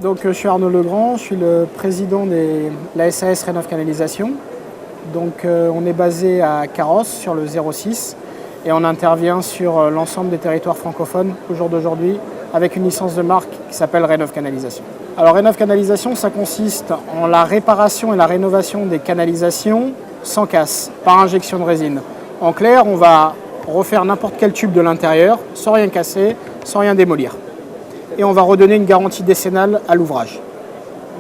Donc, je suis Arnaud Legrand, je suis le président de la SAS Rénov Canalisation. Donc, on est basé à Carros sur le 06 et on intervient sur l'ensemble des territoires francophones au jour d'aujourd'hui avec une licence de marque qui s'appelle Rénov Canalisation. Alors Rénov Canalisation, ça consiste en la réparation et la rénovation des canalisations sans casse, par injection de résine. En clair, on va refaire n'importe quel tube de l'intérieur sans rien casser, sans rien démolir. Et on va redonner une garantie décennale à l'ouvrage.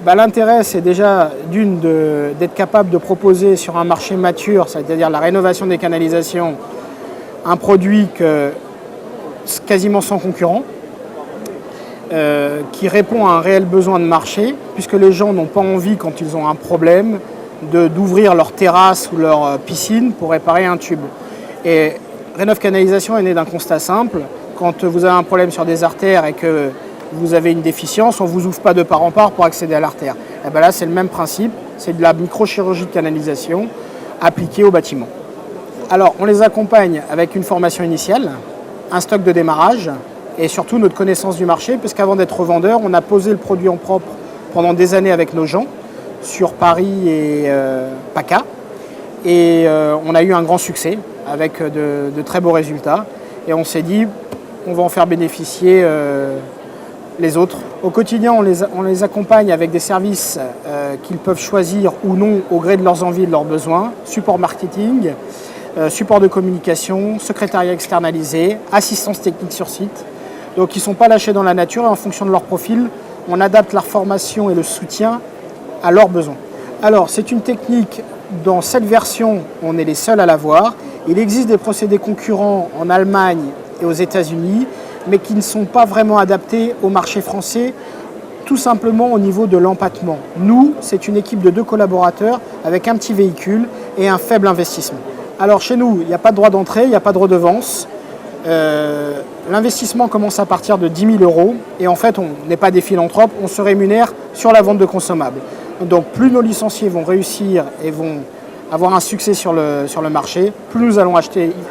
L'intérêt, c'est déjà d'être capable de proposer sur un marché mature, c'est-à-dire la rénovation des canalisations, un produit quasiment sans concurrent, qui répond à un réel besoin de marché, puisque les gens n'ont pas envie, quand ils ont un problème, d'ouvrir leur terrasse ou leur piscine pour réparer un tube. Et Rénov Canalisation est né d'un constat simple. Quand vous avez un problème sur des artères et que vous avez une déficience, on ne vous ouvre pas de part en part pour accéder à l'artère. Et bien là, c'est le même principe, c'est de la microchirurgie de canalisation appliquée au bâtiment. Alors, on les accompagne avec une formation initiale, un stock de démarrage et surtout notre connaissance du marché, puisqu'avant d'être revendeur, on a posé le produit en propre pendant des années avec nos gens sur Paris et PACA. Et on a eu un grand succès avec de très beaux résultats. Et on s'est dit, on va en faire bénéficier les autres. Au quotidien, on les accompagne avec des services qu'ils peuvent choisir ou non au gré de leurs envies et de leurs besoins. Support marketing, support de communication, secrétariat externalisé, assistance technique sur site. Donc ils ne sont pas lâchés dans la nature et en fonction de leur profil, on adapte leur formation et le soutien à leurs besoins. Alors c'est une technique, dans cette version, on est les seuls à l'avoir. Il existe des procédés concurrents en Allemagne et aux États-Unis, mais qui ne sont pas vraiment adaptés au marché français, tout simplement au niveau de l'empattement. Nous, c'est une équipe de 2 collaborateurs avec un petit véhicule et un faible investissement. Alors chez nous, il n'y a pas de droit d'entrée, il n'y a pas de redevance. L'investissement commence à partir de 10 000 € et en fait, on n'est pas des philanthropes, on se rémunère sur la vente de consommables. Donc plus nos licenciés vont réussir et vont avoir un succès sur le marché, plus nous allons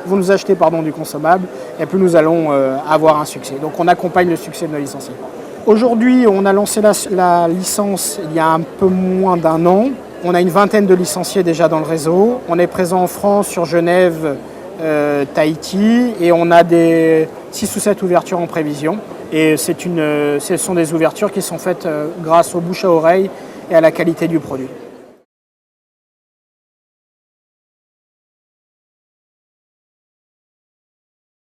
vont nous acheter du consommable et plus nous allons avoir un succès. Donc on accompagne le succès de nos licenciés. Aujourd'hui, on a lancé la licence il y a un peu moins d'1 an. On a une vingtaine de licenciés déjà dans le réseau. On est présent en France, sur Genève, Tahiti, et on a des 6 ou 7 ouvertures en prévision. Et ce sont des ouvertures qui sont faites grâce au bouche à oreille et à la qualité du produit.